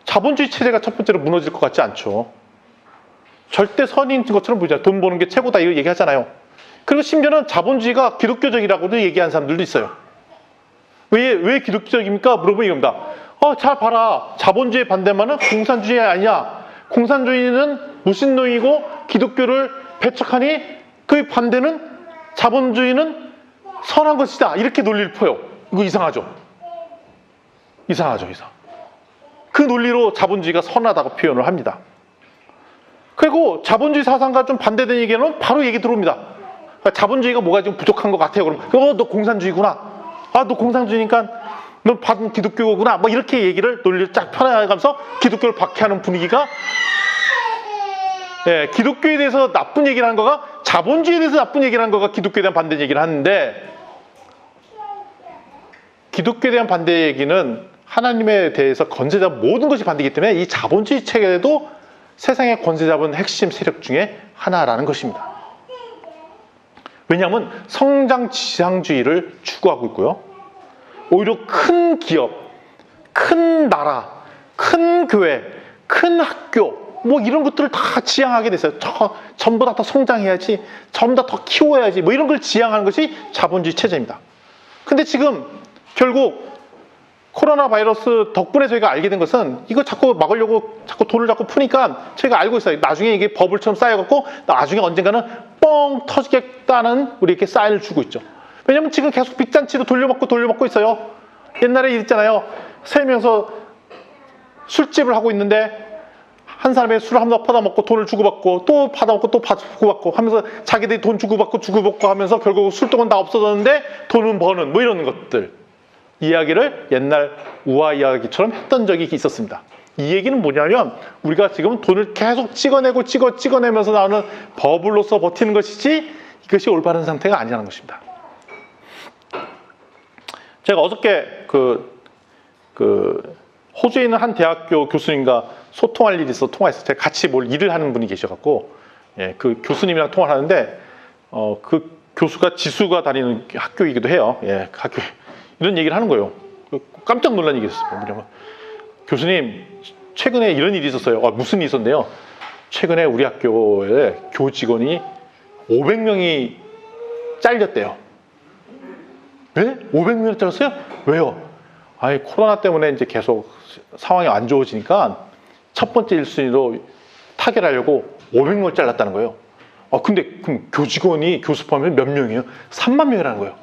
자본주의 체제가 첫 번째로 무너질 것 같지 않죠. 절대 선인 것처럼 보이잖아요. 돈 버는 게 최고다 이거 얘기하잖아요. 그리고 심지어는 자본주의가 기독교적이라고도 얘기하는 사람들도 있어요. 왜 기독교적입니까? 물어보면 이겁니다. 잘 봐라. 자본주의 반대만은 공산주의 아니냐. 공산주의는 무신론이고 기독교를 배척하니 그 반대는 자본주의는 선한 것이다. 이렇게 논리를 펴요. 이거 이상하죠? 이상하죠. 그 논리로 자본주의가 선하다고 표현을 합니다. 그리고 자본주의 사상과 좀 반대되는 얘기는 바로 얘기 들어옵니다. 자본주의가 뭐가 좀 부족한 것 같아요. 그러면 너 공산주의구나. 너 공산주의니까 너 받은 기독교구나. 뭐 이렇게 논리를 쫙 펴나가면서 기독교를 박해하는 분위기가 기독교에 대해서 나쁜 얘기를 하는 거가 자본주의에 대해서 나쁜 얘기를 하는 거가 기독교에 대한 반대 얘기를 하는데 기독교에 대한 반대 얘기는 하나님에 대해서 권세 잡은 모든 것이 반대이기 때문에 이 자본주의 체계도 세상의 권세 잡은 핵심 세력 중에 하나라는 것입니다. 왜냐하면 성장 지상주의를 추구하고 있고요. 오히려 큰 기업, 큰 나라, 큰 교회, 큰 학교 뭐 이런 것들을 다 지향하게 됐어요. 전부 다 더 성장해야지, 전부 다 더 키워야지 뭐 이런 걸 지향하는 것이 자본주의 체제입니다. 근데 지금 결국 코로나 바이러스 덕분에 저희가 알게 된 것은 이거 자꾸 막으려고 자꾸 돈을 자꾸 푸니까 저희가 알고 있어요. 나중에 이게 버블처럼 쌓여갖고 나중에 언젠가는 뻥 터지겠다는 우리 이렇게 사인을 주고 있죠. 왜냐면 지금 계속 빚잔치도 돌려먹고 있어요. 옛날에 있잖아요. 3명서 술집을 하고 있는데 한 사람이 술을 한번 퍼다먹고 돈을 주고받고 또 받아먹고 또 주고받고 하면서 자기들이 돈 주고받고 하면서 결국 술동은 다 없어졌는데 돈은 버는 뭐 이런 것들. 이야기를 옛날 우화 이야기처럼 했던 적이 있었습니다. 이 얘기는 뭐냐면 우리가 지금 돈을 계속 찍어내면서 나오는 버블로서 버티는 것이지 이것이 올바른 상태가 아니라는 것입니다. 제가 어저께 호주에 있는 한 대학교 교수님과 소통할 일이 있어서 통화했어요. 제가 같이 일을 하는 분이 계셔갖고 그 교수님이랑 통화를 하는데 그 교수가 지수가 다니는 학교이기도 해요. 학교 이런 얘기를 하는 거예요. 깜짝 놀란 얘기가 있었어요. 뭐냐면 교수님 최근에 이런 일이 있었어요. 무슨 일이 있었네요. 최근에 우리 학교에 교직원이 500명이 잘렸대요. 네? 500명이 잘렸어요? 왜요? 코로나 때문에 이제 계속 상황이 안 좋아지니까 첫 번째 1순위로 타결하려고 500명을 잘랐다는 거예요. 근데 그럼 교직원이 교수 포함하면 몇 명이에요? 3만 명이라는 거예요.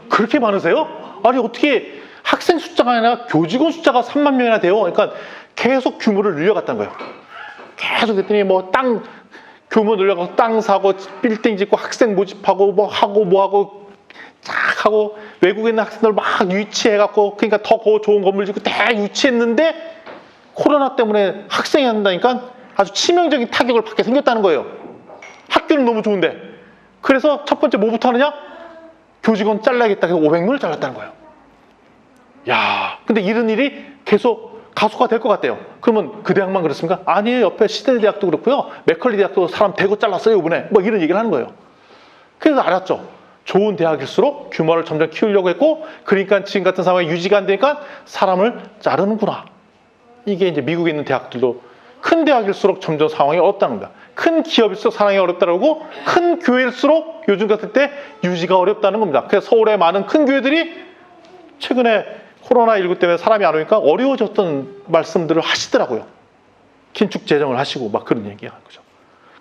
그렇게 많으세요? 아니 어떻게 학생 숫자가 아니라 교직원 숫자가 3만 명이나 돼요? 그러니까 계속 규모를 늘려갔다는 거예요. 계속 그랬더니 규모 늘려가서 땅 사고 빌딩 짓고 학생 모집하고 뭐 하고 쫙 하고 외국에 있는 학생들 막 유치해갖고 그러니까 더 좋은 건물 짓고 다 유치했는데 코로나 때문에 학생이 한다니까 아주 치명적인 타격을 받게 생겼다는 거예요. 학교는 너무 좋은데. 그래서 첫 번째 뭐부터 하느냐? 교직원 잘라야겠다 해서 500명을 잘랐다는 거예요. 근데 이런 일이 계속 가속화 될 것 같대요. 그러면 그 대학만 그렇습니까? 아니에요. 옆에 시드니 대학도 그렇고요. 맥컬리 대학도 사람 대거 잘랐어요 이번에. 뭐 이런 얘기를 하는 거예요. 그래서 알았죠. 좋은 대학일수록 규모를 점점 키우려고 했고, 그러니까 지금 같은 상황이 유지가 안 되니까 사람을 자르는구나. 이게 이제 미국에 있는 대학들도 큰 대학일수록 점점 상황이 어렵다는 거야. 큰 기업일수록 상황이 어렵다는 거고, 큰 교회일수록 요즘 같을 때 유지가 어렵다는 겁니다. 그래서 서울의 많은 큰 교회들이 최근에 코로나19 때문에 사람이 안 오니까 어려워졌던 말씀들을 하시더라고요. 긴축 재정을 하시고 막 그런 얘기하는 거죠.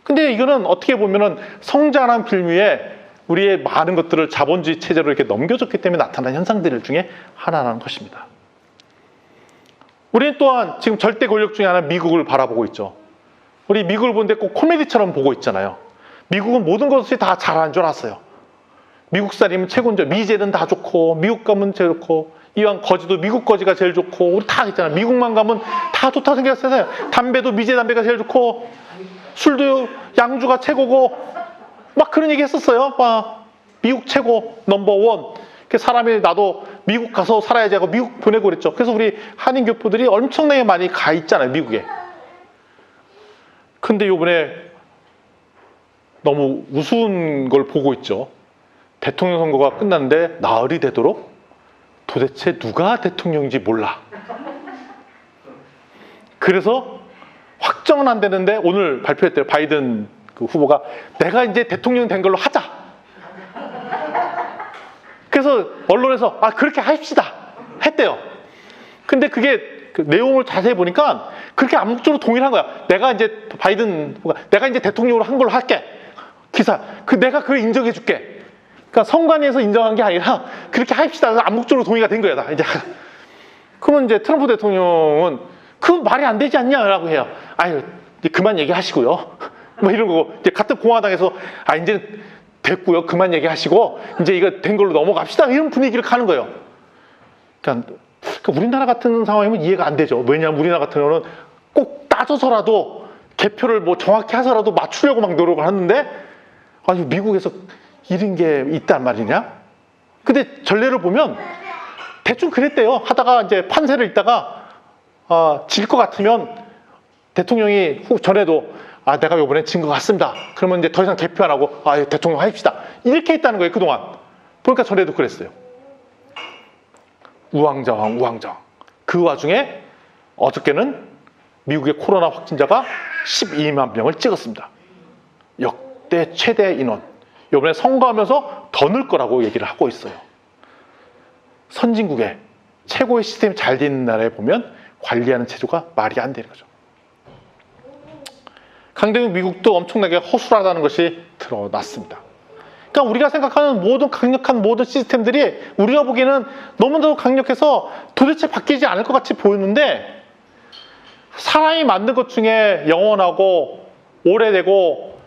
근데 이거는 어떻게 보면은 성장한 빌미에 우리의 많은 것들을 자본주의 체제로 이렇게 넘겨줬기 때문에 나타난 현상들 중에 하나라는 것입니다. 우리는 또한 지금 절대 권력 중에 하나 미국을 바라보고 있죠. 우리 미국을 보는데 꼭 코미디처럼 보고 있잖아요. 미국은 모든 것이 다 잘하는 줄 알았어요. 미국 살이면 최고인데 미제는 다 좋고, 미국 가면 제일 좋고, 이왕 거지도 미국 거지가 제일 좋고, 우리 다 있잖아요. 미국만 가면 다 좋다고 생각했어요. 담배도 미제 담배가 제일 좋고, 술도 양주가 최고고, 막 그런 얘기 했었어요. 막 미국 최고 넘버원. 사람이 나도 미국 가서 살아야지 하고 미국 보내고 그랬죠. 그래서 우리 한인 교포들이 엄청나게 많이 가 있잖아요, 미국에. 근데 요번에 너무 우스운 걸 보고 있죠. 대통령 선거가 끝났는데 나흘이 되도록 도대체 누가 대통령인지 몰라. 그래서 확정은 안 되는데 오늘 발표했대요. 바이든 그 후보가 내가 이제 대통령 된 걸로 하자. 그래서 언론에서 그렇게 합시다 했대요. 근데 그게 그 내용을 자세히 보니까 그렇게 암묵적으로 동의한 거야. 내가 이제 바이든 후보가 내가 이제 대통령으로 한 걸로 할게. 기사 내가 그걸 인정해 줄게. 그러니까 선관위에서 인정한 게 아니라 그렇게 합시다. 그래서 암묵적으로 동의가 된 거야. 이제 그러면 이제 트럼프 대통령은 그 말이 안 되지 않냐라고 해요. 아유, 이제 그만 얘기하시고요. 뭐 이런 거고 이제 같은 공화당에서 이제 됐고요. 그만 얘기하시고 이제 이거 된 걸로 넘어갑시다. 이런 분위기를 가는 거예요. 그러니까 우리나라 같은 상황이면 이해가 안 되죠. 왜냐하면 우리나라 같은 경우는 꼭 따져서라도 개표를 뭐 정확히 해서라도 맞추려고 막 노력을 하는데 아니 미국에서 이런 게 있단 말이냐? 근데 전례를 보면 대충 그랬대요. 하다가 이제 판세를 읽다가 질 것 같으면 대통령이 전에도 내가 이번에 진 것 같습니다. 그러면 이제 더 이상 개표 안 하고 대통령 합시다. 이렇게 했다는 거예요. 그동안. 보니까 전에도 그랬어요. 우왕좌왕. 그 와중에 어저께는 미국의 코로나 확진자가 12만 명을 찍었습니다. 역대 최대 인원. 이번에 선거하면서 더 늘 거라고 얘기를 하고 있어요. 선진국의 최고의 시스템이 잘 돼 있는 나라에 보면 관리하는 체조가 말이 안 되는 거죠. 강대국 미국도 엄청나게 허술하다는 것이 드러났습니다. 그러니까 우리가 생각하는 모든 강력한 모든 시스템들이 우리가 보기에는 너무나도 강력해서 도대체 바뀌지 않을 것 같이 보이는데 사람이 만든 것 중에 영원하고 오래되고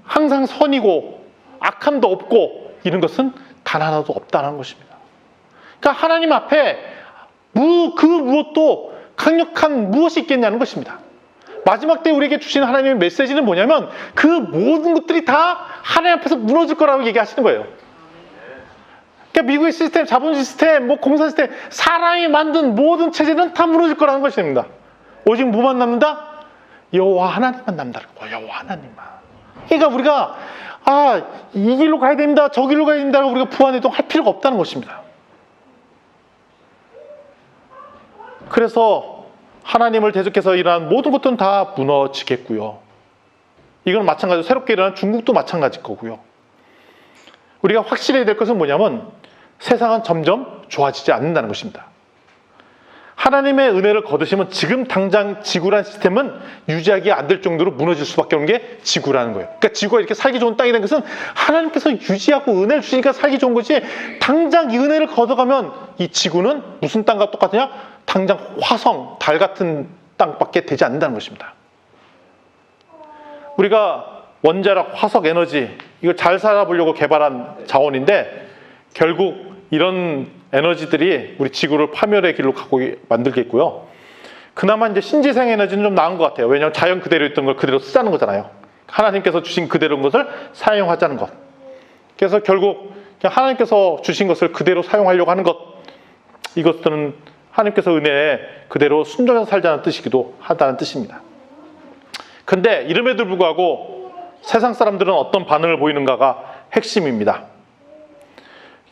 항상 선이고 악함도 없고 이런 것은 단 하나도 없다는 것입니다. 그러니까 하나님 앞에 그 무엇도 강력한 무엇이 있겠냐는 것입니다. 마지막 때 우리에게 주신 하나님의 메시지는 뭐냐면 그 모든 것들이 다 하나님 앞에서 무너질 거라고 얘기하시는 거예요. 그러니까 미국의 시스템, 자본주의 시스템, 공사 시스템, 사람이 만든 모든 체제는 다 무너질 거라는 것입니다. 오직 뭐만 남는다? 여호와 하나님만 남는다. 여호와 하나님만. 그러니까 우리가 이 길로 가야 됩니다. 저 길로 가야 됩니다. 우리가 부안해동할 필요가 없다는 것입니다. 그래서 하나님을 대적해서 일어난 모든 것들은 다 무너지겠고요. 이건 마찬가지로 새롭게 일어난 중국도 마찬가지일 거고요. 우리가 확실해야 될 것은 뭐냐면 세상은 점점 좋아지지 않는다는 것입니다. 하나님의 은혜를 거두시면 지금 당장 지구라는 시스템은 유지하기 안 될 정도로 무너질 수밖에 없는 게 지구라는 거예요. 그러니까 지구가 이렇게 살기 좋은 땅이 된 것은 하나님께서 유지하고 은혜를 주시니까 살기 좋은 것이 당장 이 은혜를 걷어가면 이 지구는 무슨 땅과 똑같으냐? 당장 화성, 달 같은 땅밖에 되지 않는다는 것입니다. 우리가 원자력, 화석 에너지 이걸 잘 살아보려고 개발한 자원인데 결국 이런 에너지들이 우리 지구를 파멸의 길로 가고 만들겠고요. 그나마 이제 신재생 에너지는 좀 나은 것 같아요. 왜냐하면 자연 그대로 있던 걸 그대로 쓰자는 거잖아요. 하나님께서 주신 그대로인 것을 사용하자는 것. 그래서 결국 하나님께서 주신 것을 그대로 사용하려고 하는 것. 이것들은 하나님께서 은혜에 그대로 순종해서 살자는 뜻이기도 하다는 뜻입니다. 근데 이름에도 불구하고 세상 사람들은 어떤 반응을 보이는가가 핵심입니다.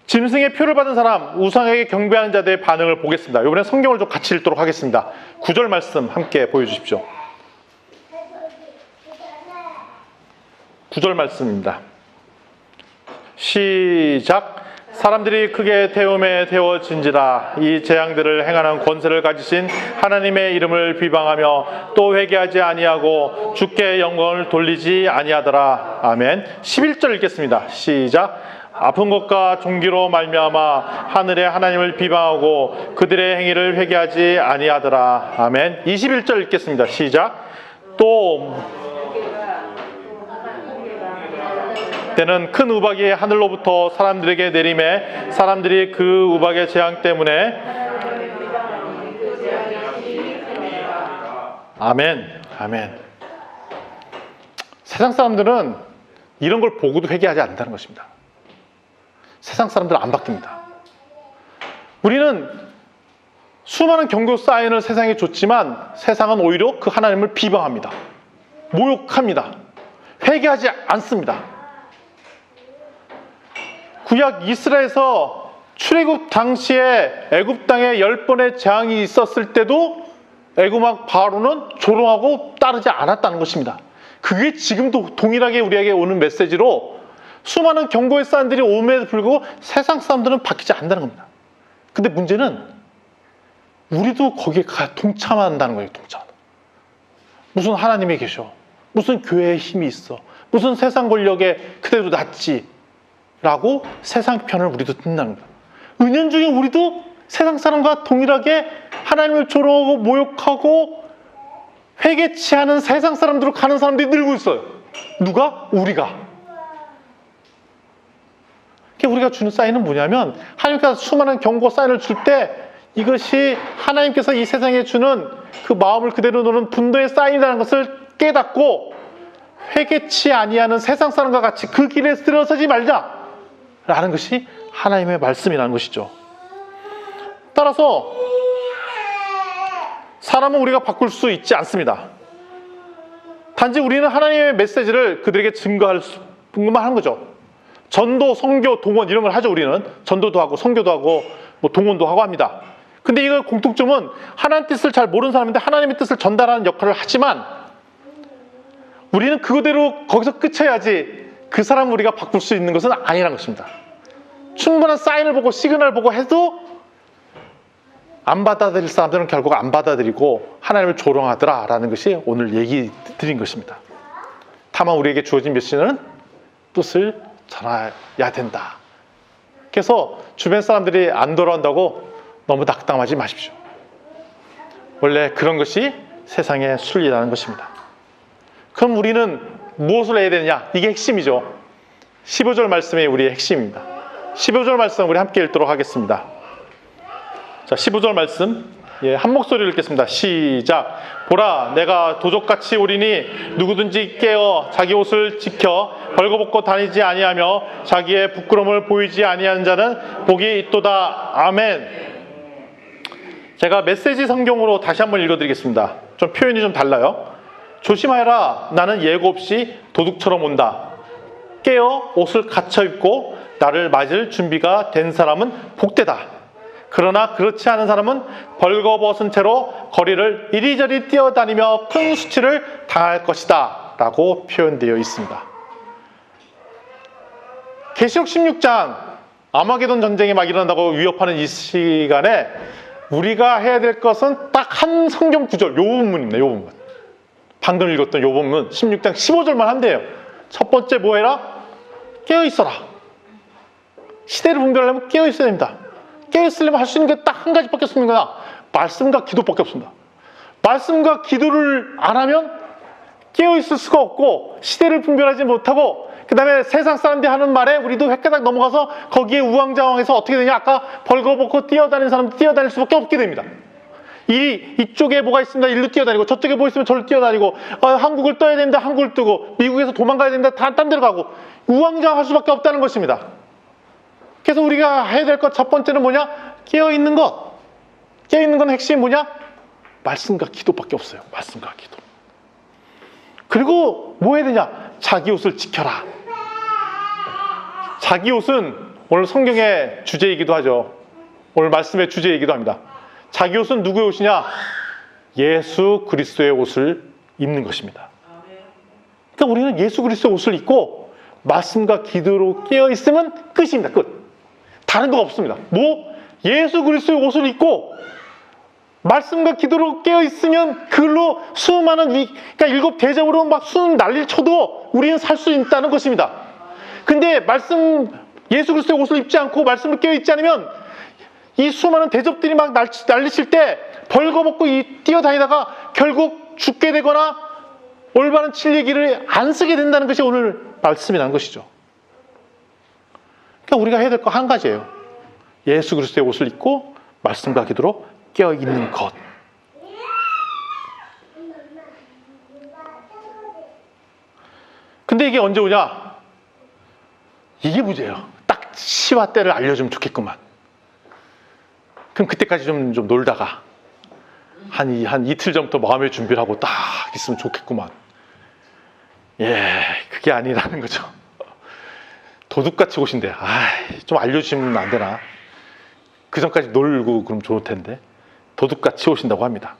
짐승의 표를 받은 사람, 우상에게 경배하는 자들의 반응을 보겠습니다. 이번에 성경을 좀 같이 읽도록 하겠습니다. 9절 말씀 함께 보여주십시오. 9절 말씀입니다. 시작. 사람들이 크게 태움에 태워진지라. 이 재앙들을 행하는 권세를 가지신 하나님의 이름을 비방하며 또 회개하지 아니하고 주께 영광을 돌리지 아니하더라. 아멘. 11절 읽겠습니다. 시작. 아픈 것과 종기로 말미암아 하늘의 하나님을 비방하고 그들의 행위를 회개하지 아니하더라. 아멘. 21절 읽겠습니다. 시작. 또 때는 큰 우박이 하늘로부터 사람들에게 내림에 사람들이 그 우박의 재앙 때문에 아멘. 아멘. 세상 사람들은 이런 걸 보고도 회개하지 않는다는 것입니다. 세상 사람들은 안 바뀝니다. 우리는 수많은 경고 사인을 세상에 줬지만 세상은 오히려 그 하나님을 비방합니다. 모욕합니다. 회개하지 않습니다. 구약 이스라엘에서 출애굽 당시에 애굽 땅에 10번의 재앙이 있었을 때도 애굽 왕 바로는 조롱하고 따르지 않았다는 것입니다. 그게 지금도 동일하게 우리에게 오는 메시지로 수많은 경고의 사람들이 오음에도 불구하고 세상 사람들은 바뀌지 않는다는 겁니다. 근데 문제는 우리도 거기에 동참한다는 거예요. 무슨 하나님이 계셔, 무슨 교회에 힘이 있어, 무슨 세상 권력에 그대로 낫지 라고 세상 편을 우리도 든다는 거예요. 은연중에 우리도 세상 사람과 동일하게 하나님을 조롱하고 모욕하고 회개치 않은 세상 사람들로 가는 사람들이 늘고 있어요. 누가? 우리가. 우리가 주는 사인은 뭐냐면 하나님께서 수많은 경고 사인을 줄 때 이것이 하나님께서 이 세상에 주는 그 마음을 그대로 놓는 분노의 사인이라는 것을 깨닫고 회개치 아니하는 세상 사람과 같이 그 길에 들어서지 말자 라는 것이 하나님의 말씀이라는 것이죠. 따라서 사람은 우리가 바꿀 수 있지 않습니다. 단지 우리는 하나님의 메시지를 그들에게 증거할 수만 하는 거죠. 전도, 선교, 동원 이런 걸 하죠. 우리는 전도도 하고 선교도 하고 뭐 동원도 하고 합니다. 근데 이거 공통점은 하나님 뜻을 잘 모르는 사람인데 하나님의 뜻을 전달하는 역할을 하지만 우리는 그거대로 거기서 끝쳐야지 그 사람을 우리가 바꿀 수 있는 것은 아니라는 것입니다. 충분한 사인을 보고 시그널을 보고 해도 안 받아들일 사람들은 결국 안 받아들이고 하나님을 조롱하더라라는 것이 오늘 얘기 드린 것입니다. 다만 우리에게 주어진 메시지는 뜻을 전해야 된다. 그래서 주변 사람들이 안 돌아온다고 너무 낙담하지 마십시오. 원래 그런 것이 세상의 순리라는 것입니다. 그럼 우리는 무엇을 해야 되느냐? 이게 핵심이죠. 15절 말씀이 우리의 핵심입니다. 15절 말씀 우리 함께 읽도록 하겠습니다. 자, 15절 말씀 한 목소리로 읽겠습니다. 시작. 보라, 내가 도적같이 오리니 누구든지 깨어 자기 옷을 지켜 벌거벗고 다니지 아니하며 자기의 부끄러움을 보이지 아니하는 자는 복이 있도다. 아멘. 제가 메시지 성경으로 다시 한번 읽어드리겠습니다. 좀 표현이 좀 달라요. 조심하여라, 나는 예고 없이 도둑처럼 온다. 깨어 옷을 갖춰 입고 나를 맞을 준비가 된 사람은 복되다. 그러나 그렇지 않은 사람은 벌거벗은 채로 거리를 이리저리 뛰어다니며 큰 수치를 당할 것이다 라고 표현되어 있습니다. 계시록 16장 아마게돈 전쟁이 막 일어난다고 위협하는 이 시간에 우리가 해야 될 것은 딱 한 성경 구절, 요 부분입니다. 요 부분. 방금 읽었던 요 부분 16장 15절만 한대요. 첫 번째 뭐 해라? 깨어있어라. 시대를 분별하려면 깨어있어야 됩니다. 깨어있으려면 할 수 있는 게 딱 한 가지밖에 없습니다. 말씀과 기도밖에 없습니다. 말씀과 기도를 안 하면 깨어있을 수가 없고 시대를 분별하지 못하고 그 다음에 세상 사람들이 하는 말에 우리도 획가닥 넘어가서 거기에 우왕좌왕해서 어떻게 되냐? 아까 벌거벗고 뛰어다니는 사람들 뛰어다닐 수밖에 없게 됩니다. 이쪽에 뭐가 있습니다. 일로 뛰어다니고 저쪽에 뭐 있으면 저를 뛰어다니고 한국을 떠야 됩니다. 한국을 뜨고 미국에서 도망가야 됩니다. 딴 데로 가고 우왕좌왕할 수밖에 없다는 것입니다. 그래서 우리가 해야 될 것 첫 번째는 뭐냐? 깨어있는 것. 깨어있는 건 핵심이 뭐냐? 말씀과 기도밖에 없어요. 말씀과 기도. 그리고 뭐 해야 되냐? 자기 옷을 지켜라. 자기 옷은 오늘 성경의 주제이기도 하죠. 오늘 말씀의 주제이기도 합니다. 자기 옷은 누구의 옷이냐? 예수 그리스도의 옷을 입는 것입니다. 그러니까 우리는 예수 그리스도의 옷을 입고 말씀과 기도로 깨어 있으면 끝입니다. 끝. 다른 거 없습니다. 예수 그리스도의 옷을 입고 말씀과 기도로 깨어 있으면 그걸로 수많은 그러니까 일곱 대접으로 막 수는 난리를 쳐도 우리는 살 수 있다는 것입니다. 근데 예수 그리스도의 옷을 입지 않고 말씀을 깨어 있지 않으면 이 수많은 대접들이 막 난리칠 때 벌거벗고 뛰어다니다가 결국 죽게 되거나 올바른 진리기를 안 쓰게 된다는 것이 오늘 말씀이라는 것이죠. 그러니까 우리가 해야 될 거 한 가지예요. 예수 그리스도의 옷을 입고 말씀과 기도로 깨어 있는 것. 근데 이게 언제 오냐? 이게 문제예요. 딱 시와 때를 알려주면 좋겠구만. 그럼 그때까지 좀 놀다가 한 이틀 전부터 마음의 준비를 하고 딱 있으면 좋겠구만. 그게 아니라는 거죠. 도둑같이 오신대. 좀 알려주시면 안 되나? 그 전까지 놀고 그럼 좋을 텐데. 도둑같이 오신다고 합니다.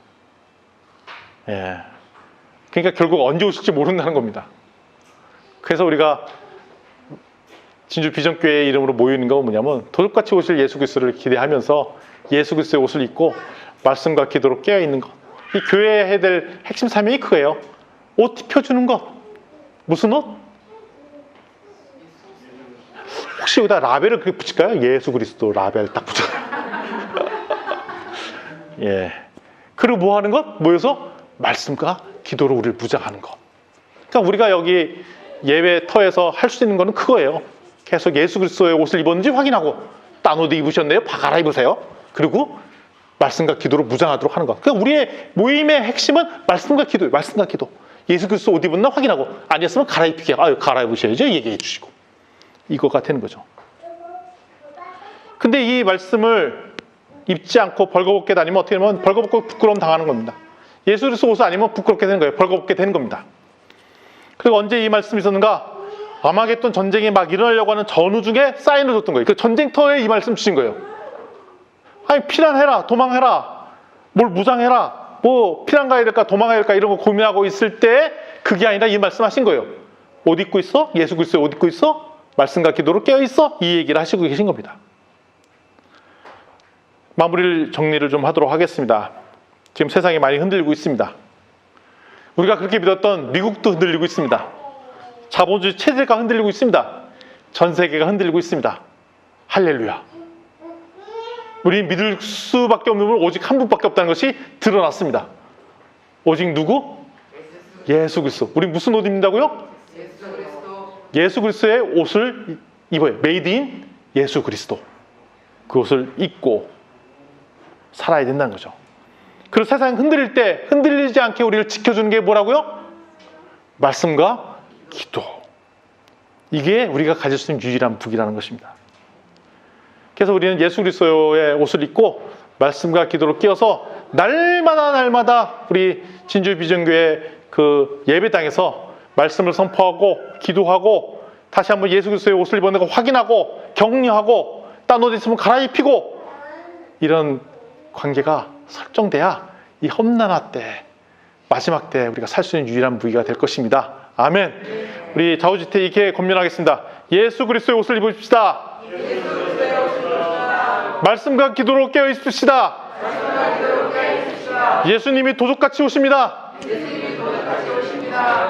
그러니까 결국 언제 오실지 모른다는 겁니다. 그래서 우리가 진주 비전교회 이름으로 모이는 건 뭐냐면 도둑같이 오실 예수 그리스도를 기대하면서 예수 그리스도의 옷을 입고 말씀과 기도로 깨어 있는 것. 이 교회에 해야 될 핵심 사명이 그거예요. 옷 입혀주는 것. 무슨 옷? 혹시 여기다 라벨을 그렇게 붙일까요? 예수 그리스도 라벨 딱 붙여요. 그리고 뭐 하는 것? 모여서 말씀과 기도로 우리를 무장하는 것. 그러니까 우리가 여기 예배터에서 할 수 있는 거는 그거예요. 계속 예수 그리스도의 옷을 입었는지 확인하고, 딴 옷 입으셨네요? 갈아입으세요. 그리고 말씀과 기도로 무장하도록 하는 것. 그러니까 우리의 모임의 핵심은 말씀과 기도예요. 말씀과 기도. 예수 그리스도 옷 입었나 확인하고, 아니었으면 갈아입히게. 갈아입으셔야죠. 얘기해 주시고. 이거가 되는 거죠. 근데 이 말씀을 입지 않고 벌거벗게 다니면 어떻게 되면 벌거벗고 부끄러움 당하는 겁니다. 예수 그리스도 옷을 아니면 부끄럽게 되는 거예요. 벌거벗게 되는 겁니다. 그리고 언제 이 말씀이 있었는가? 아마겟돈 전쟁이 막 일어나려고 하는 전후 중에 사인을 줬던 거예요. 그 전쟁터에 이 말씀 주신 거예요. 피난해라, 도망해라, 뭘 무장해라, 피난 가야 될까, 도망가야 될까 이런 거 고민하고 있을 때 그게 아니라 이 말씀 하신 거예요. 옷 입고 있어? 예수 그리스도의 옷 입고 있어? 말씀과 기도로 깨어 있어? 이 얘기를 하시고 계신 겁니다. 정리를 좀 하도록 하겠습니다. 지금 세상이 많이 흔들리고 있습니다. 우리가 그렇게 믿었던 미국도 흔들리고 있습니다. 자본주의 체제가 흔들리고 있습니다. 전 세계가 흔들리고 있습니다. 할렐루야. 우리는 믿을 수밖에 없는 분 오직 한 분밖에 없다는 것이 드러났습니다. 오직 누구? 예수 그리스도. 우리 무슨 옷 입는다고요? 예수 그리스도의 옷을 입어요. 메이드 인 예수 그리스도. 그 옷을 입고 살아야 된다는 거죠. 그리고 세상이 흔들릴 때 흔들리지 않게 우리를 지켜주는 게 뭐라고요? 말씀과 기도. 이게 우리가 가질 수 있는 유일한 북이라는 것입니다. 그래서 우리는 예수 그리스도의 옷을 입고 말씀과 기도로 끼어서 날마다 우리 진주 비전교회 그 예배당에서 말씀을 선포하고 기도하고 다시 한번 예수 그리스도의 옷을 입었는 거 확인하고 격려하고 딴 옷 있으면 갈아입히고 이런 관계가 설정돼야 이 험난화 때 마지막 때 우리가 살 수 있는 유일한 무기가 될 것입니다. 아멘. 우리 좌우지태 이렇게 권면하겠습니다. 예수 그리스도의 옷을 입읍시다. 말씀과 기도로 깨어 있읍시다. 예수님이 도둑같이 오십니다.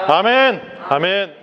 아멘. 아멘.